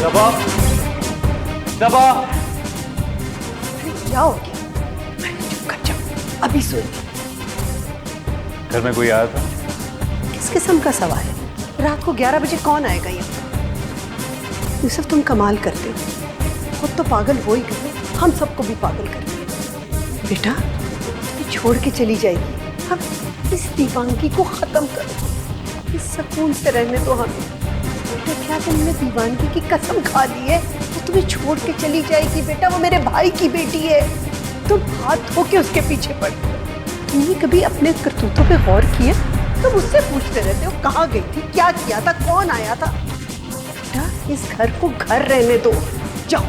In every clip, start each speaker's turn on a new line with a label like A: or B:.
A: सबा, सबा,
B: जाओ चुप कर जाओ, अभी सोइए।
A: घर में कोई आया था?
B: किस किस्म का सवाल है? रात को 11 बजे कौन आएगा यहाँ? यूसुफ तुम कमाल करते हो, खुद तो पागल हो ही गए, हम सबको भी पागल कर दिया। बेटा ये छोड़ के चली जाएगी, अब इस दीवानगी को खत्म करो, इस सुकून से रहने दो हमें। बेटा क्या तुमने दीवानगी की कसम खा ली है? वो तुम्हें छोड़ के चली जाएगी बेटा, वो मेरे भाई की बेटी है। तुम हाथ धो के उसके पीछे पड़ गए। तुमने कभी अपने करतूतों पे गौर किया? तुम मुझसे पूछते रहते हो कहाँ गई थी, क्या किया था, कौन आया था? बेटा इस घर को घर रहने दो, जाओ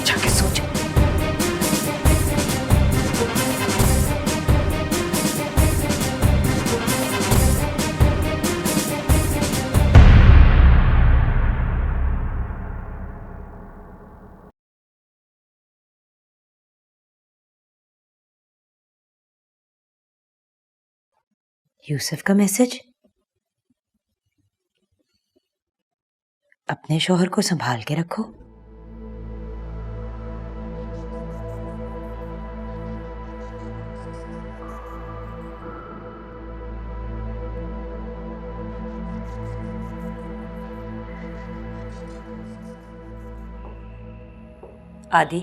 B: जाके सो जाओ।
C: यूसुफ का मैसेज? अपने शौहर को संभाल के रखो। आदि,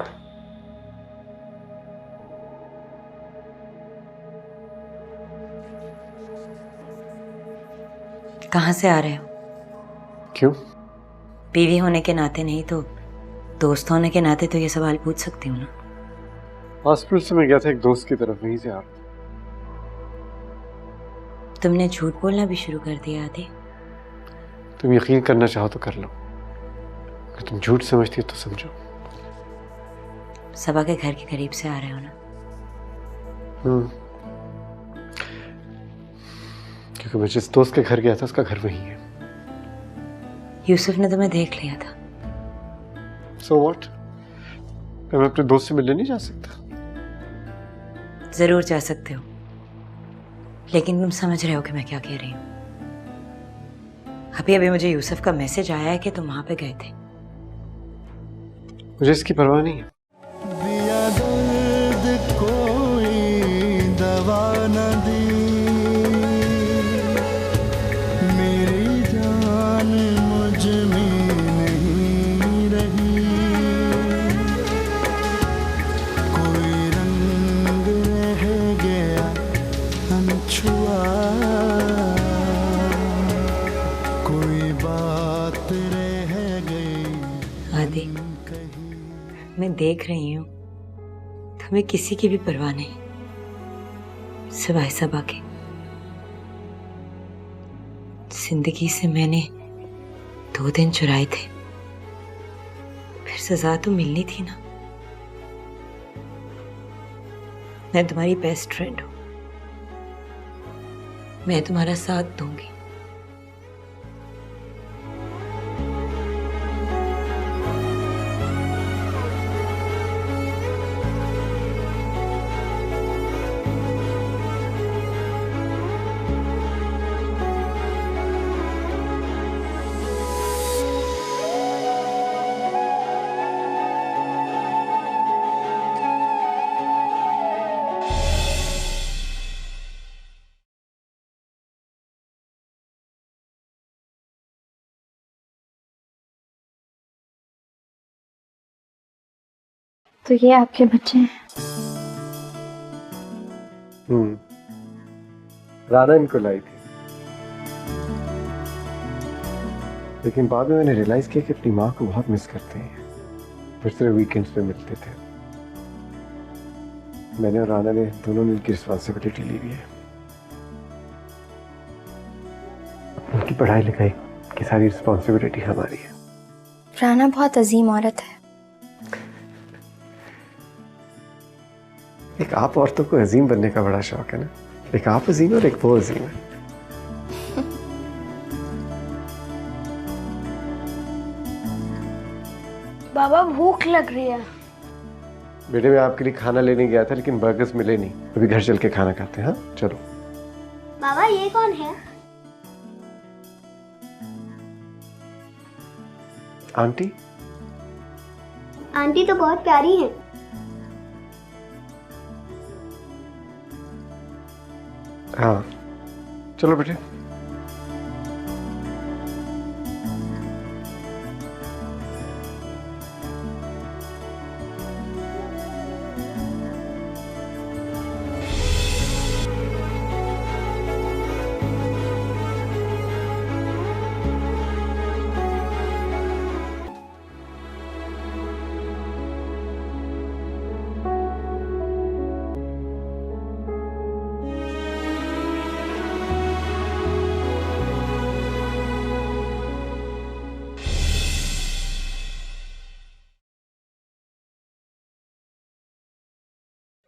C: कहाँ से आ रहे हो?
D: क्यों?
C: बीवी होने के नाते नहीं तो दोस्त होने के नाते तो ये सवाल पूछ सकती हूँ ना।
D: हॉस्पिटल से मैं गया था एक दोस्त की तरफ, वहीं से आ रहा था।
C: तुमने झूठ बोलना भी शुरू कर दिया आदि।
D: तुम यकीन करना चाहो तो कर लो, अगर तुम झूठ समझती हो तो समझो।
C: सबा के घर के करीब से आ रहे हो ना?
D: क्योंकि मैं जिस दोस्त के घर गया था उसका घर वही है।
C: यूसुफ ने तुम्हें देख लिया था।
D: So what? मैं अपने दोस्त से मिलने नहीं जा सकता?
C: जरूर जा सकते हो, लेकिन तुम समझ रहे हो कि मैं क्या कह रही हूँ। अभी मुझे यूसुफ का मैसेज आया है कि तुम वहां पे गए थे।
D: मुझे इसकी परवाह नहीं है।
E: दिया दर्द कोई दवा न दी, मेरी जान मुझ में नहीं रही, कोई रंग रह गया अनछुआ, कोई बात रह गई।
C: आदि, मैं देख रही हूँ तुम्हें किसी की भी परवाह नहीं सिवाय सबा के। जिंदगी से मैंने 2 दिन चुराए थे, फिर सजा तो मिलनी थी ना। मैं तुम्हारी बेस्ट फ्रेंड हूं, मैं तुम्हारा साथ दूंगी।
F: तो ये आपके बच्चे हैं?
D: राना इनको लाई थी, लेकिन बाद में मैंने रियलाइज किया कि अपनी माँ को बहुत मिस करते हैं। फिर से वीकेंड्स पे मिलते थे। मैंने और राना ने दोनों ने उनकी रिस्पॉन्सिबिलिटी ली हुई है। उनकी पढ़ाई लिखाई की सारी रिस्पॉन्सिबिलिटी हमारी है।
F: राना बहुत अजीम औरत है।
D: एक आप औरतों को अजीम बनने का बड़ा शौक है ना। एक आप अजीम और एक वो अजीम है।
F: बाबा भूख लग रही है।
D: बेटे मैं आपके लिए खाना लेने गया था, लेकिन बर्गर्स मिले नहीं। अभी घर चल के खाना खाते हैं। हाँ चलो।
F: बाबा ये कौन है?
D: आंटी।
F: आंटी तो बहुत प्यारी हैं।
D: हाँ चलो बेटे।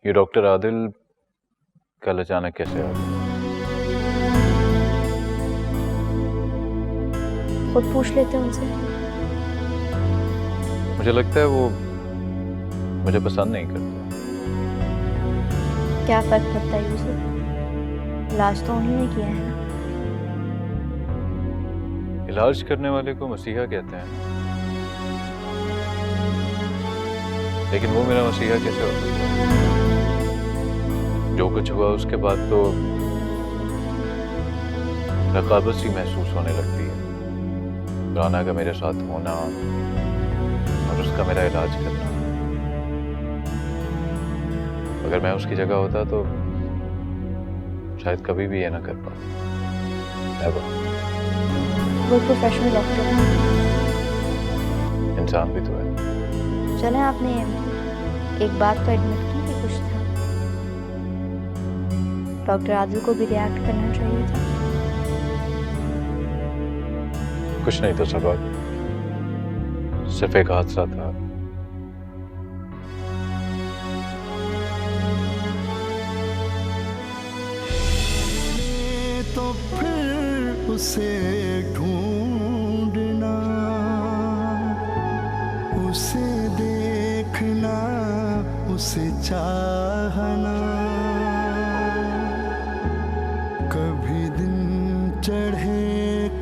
A: ये डॉक्टर आदिल कल अचानक कैसे आ गए?
F: खुद पूछ लेते हैं उनसे।
A: मुझे लगता है वो मुझे पसंद नहीं करते।
F: क्या फर्क पड़ता है यूसुफ, इलाज तो उन्हीं ने किया है ना।
A: इलाज करने वाले को मसीहा कहते हैं, लेकिन वो मेरा मसीहा कैसे हो सकता है? जो कुछ हुआ उसके बाद तो रकाबत सी महसूस होने लगती है। राना का मेरे साथ होना और उसका मेरा इलाज करना। अगर मैं उसकी जगह होता तो शायद कभी भी ये ना कर पाता।
F: वो प्रोफेशनल डॉक्टर है,
A: इंसान भी तो है।
F: चले आपने एक बात तो एडमिट की कि कुछ था। डॉक्टर आदिल को भी रिएक्ट करना चाहिए था।
A: कुछ नहीं तो सबा, सिर्फ एक हादसा था।
E: तो फिर उसे ढूंढना, उसे देखना, उसे चाहना। कभी दिन चढ़े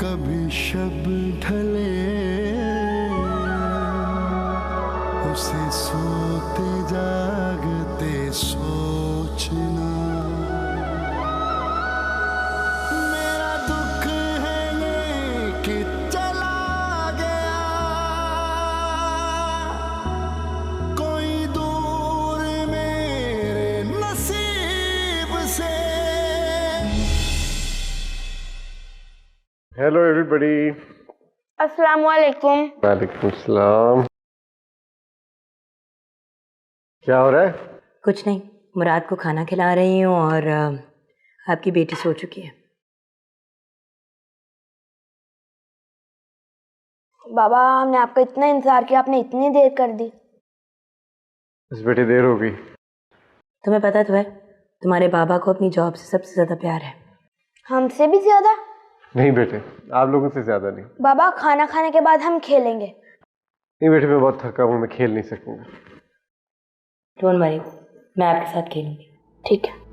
E: कभी शब ढले, उसे सोते जागते सोचना। मेरा दुख है ये कि चला गया कोई दूर मेरे नसीब से।
D: Hello everybody.
F: अस्सलाम वालेकुम।
D: वालेकुम सलाम। क्या हो रहा है?
C: कुछ नहीं, मुराद को खाना खिला रही हूँ और आपकी बेटी सो चुकी है।
F: बाबा, हमने आपका इतना इंतजार किया, आपने इतनी देर कर दी।
D: बस बेटे देर हो गई।
C: तुम्हें पता तो है तुम्हारे बाबा को अपनी जॉब से सबसे ज़्यादा प्यार है।
F: हमसे भी ज्यादा?
D: नहीं बेटे, आप लोगों से ज्यादा नहीं।
F: बाबा, खाना खाने के बाद हम खेलेंगे।
D: नहीं बेटे, मैं बहुत थका हूँ, मैं खेल नहीं सकूंगा।
C: डोंट वरी, मैं आपके साथ खेलूंगी।
F: ठीक है।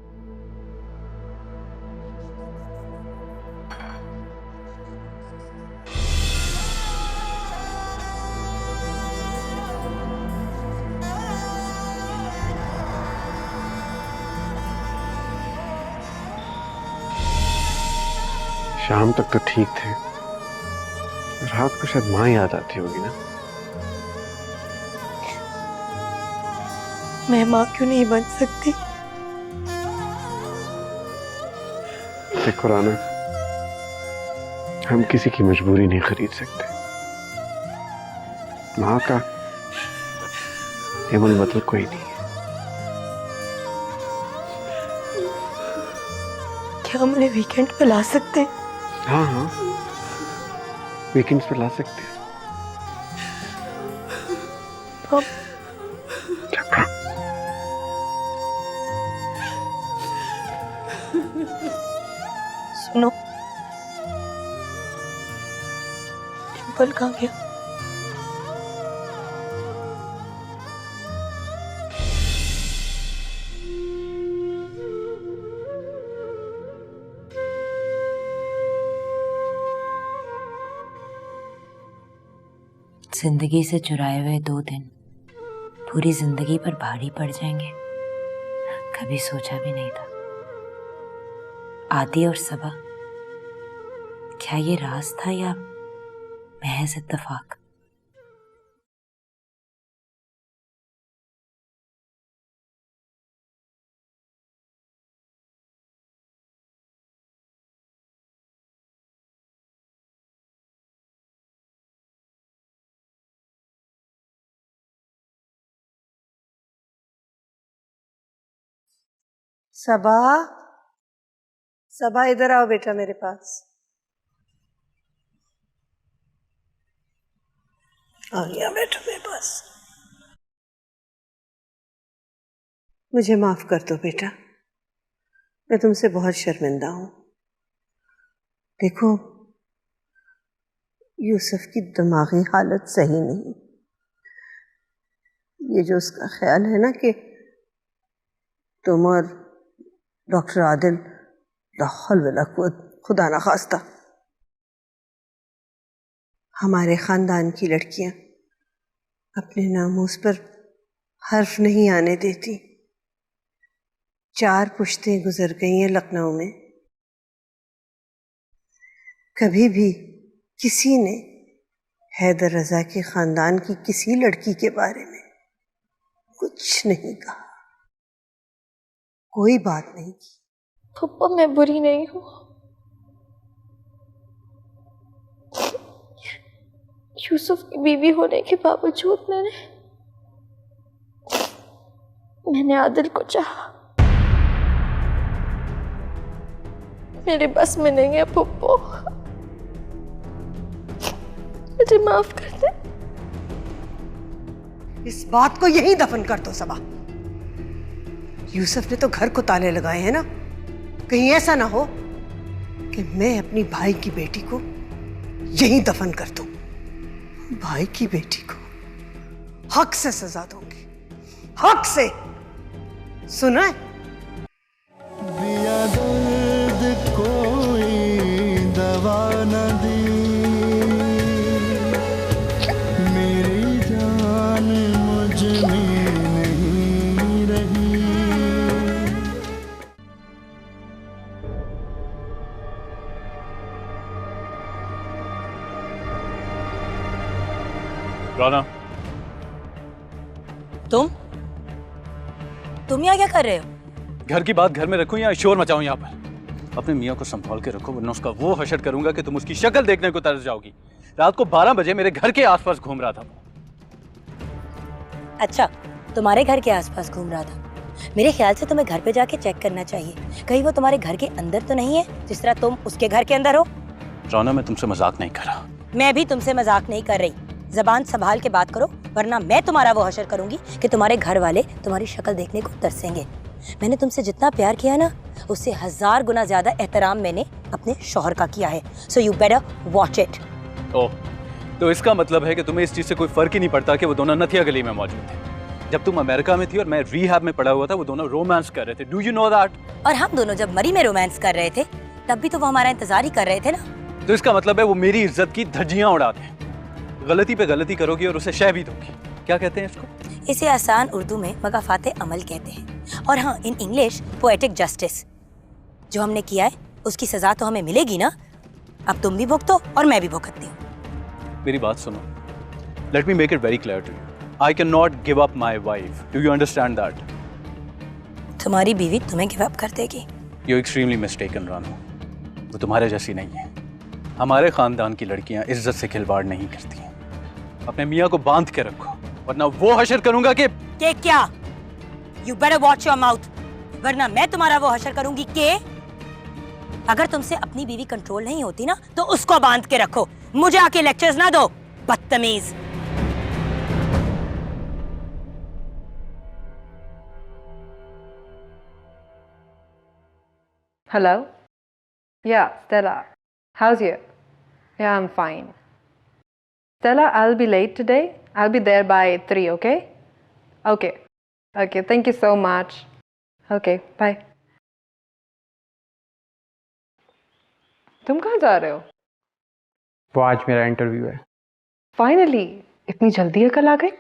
D: शाम तक तो ठीक थे, रात को शायद माँ याद आती होगी ना।
C: मैं माँ क्यों नहीं बन सकती?
D: देखो राना, हम किसी की मजबूरी नहीं खरीद सकते। माँ का एमन मतलब कोई नहीं है।
C: क्या हम उन्हें वीकेंड पे ला सकते हैं?
D: हाँ हाँ, वीकेंड्स पे ला सकते हैं।
C: सुनो, डिम्पल कहाँ गया? जिंदगी से चुराए हुए 2 दिन पूरी जिंदगी पर भारी पड़ जाएंगे, कभी सोचा भी नहीं था। आदि और सबा, क्या ये राज था या महज इत्तेफाक?
B: सबा, सबा इधर आओ बेटा मेरे पास। आ गया बेटा मेरे पास। मुझे माफ कर दो बेटा, मैं तुमसे बहुत शर्मिंदा हूं। देखो, यूसुफ की दिमागी हालत सही नहीं। ये जो उसका ख्याल है ना कि तुम और डॉक्टर आदिल, ला हौल वला कुव्वत, खुदा ना खास्ता, हमारे खानदान की लड़कियां अपने नामूस पर हर्फ नहीं आने देती। 4 पुश्तें गुजर गई हैं लखनऊ में, कभी भी किसी ने हैदर रजा के खानदान की किसी लड़की के बारे में कुछ नहीं कहा, कोई बात नहीं की।
G: पप्पा, मैं बुरी नहीं हूँ। यूसुफ की बीवी होने के बावजूद मैंने आदिल को चाहा। मेरे बस में नहीं है पप्पो, मुझे माफ कर दे।
B: इस बात को यहीं दफन कर दो सबा। यूसुफ ने तो घर को ताले लगाए हैं ना, कहीं ऐसा ना हो कि मैं अपनी भाई की बेटी को यहीं दफन कर दूं। भाई की बेटी को हक से सजा दूंगी, हक से। सुना है?
E: दिया दर्द कोई दवा न दी, मेरी जान मुझ में नहीं रही।
A: राना,
C: तुम यहाँ क्या कर रहे हो?
A: घर की बात घर में रखूं या शोर मचाऊं यहाँ पर? अपने मियाँ को संभाल के रखो, वरना उसका वो हशर करूंगा कि तुम उसकी शक्ल देखने को तरस जाओगी। रात को 12 बजे मेरे घर के आसपास घूम रहा था।
C: अच्छा, तुम्हारे घर के आसपास घूम रहा था। मेरे ख्याल से तुम्हें घर पे जाके चेक करना चाहिए, कहीं वो तुम्हारे घर के अंदर तो नहीं है, जिस तरह तुम उसके घर के अंदर हो।
A: राना, मैं तुमसे मजाक नहीं कर रहा।
C: मैं भी तुमसे मजाक नहीं कर रही। जबान संभाल के बात करो, वरना मैं तुम्हारा वो हशर करूंगी कि तुम्हारे घर वाले तुम्हारी शक्ल देखने को तरसेंगे। मैंने तुमसे जितना प्यार किया ना, उससे 1000 गुना ज्यादा एहतराम मैंने अपने शौहर का किया है। So you better watch it.
A: Oh, तो इसका मतलब है कि तुम्हें इस चीज से कोई फर्क ही नहीं पड़ता कि वो दोनों नथिया गली में मौजूद थे। जब तुम अमेरिका में थी और मैं रिहैब में पड़ा हुआ था, वो दोनों रोमांस कर रहे थे। Do you know that?
C: और हम दोनों जब मरी में रोमांस कर रहे थे, तब भी तो वो हमारा इंतजार ही कर रहे थे ना।
A: तो इसका मतलब है वो मेरी इज्जत की धज्जियां उड़ाते हैं। गलती पे गलती करोगी और उसे शह भी दोगी। क्या कहते हैं इसको?
C: इसे आसान उर्दू में मगाफाते अमल कहते हैं, और हाँ, इन इंग्लिश पोएटिक जस्टिस। जो हमने किया है उसकी सजा तो हमें मिलेगी ना। अब तुम भी भुगतो और मैं भी भुगतती हूँ।
A: मेरी बात सुनो। Let me make it very clear to you. I can not give up my wife. Do you understand that?
C: तुम्हारी बीवी तुम्हें गिव अप कर देगी।
A: You extremely mistaken Ranu. वो तुम्हारे जैसी नहीं है। हमारे खानदान की लड़कियां इज्जत से खिलवाड़ नहीं करती हैं। अपने मियाँ को बांध के रखो, वरना वो हशर करूंगा कि
C: क्या? You better watch your mouth, वरना मैं तुम्हारा वो हशर करूंगी कि अगर तुमसे अपनी बीवी कंट्रोल नहीं होती ना, तो उसको बांध के रखो। मुझे आके लेक्चर्स ना दो, बदतमीज।
H: Hello? Yeah, Stella. How's you? Yeah, I'm fine. Stella, I'll be late today. I'll be there by 3, okay? Okay. Okay, thank you so much. Okay, bye. तुम कहाँ जा रहे हो?
D: वो आज मेरा इंटरव्यू है।
H: Finally, इतनी जल्दी अकल आ गई?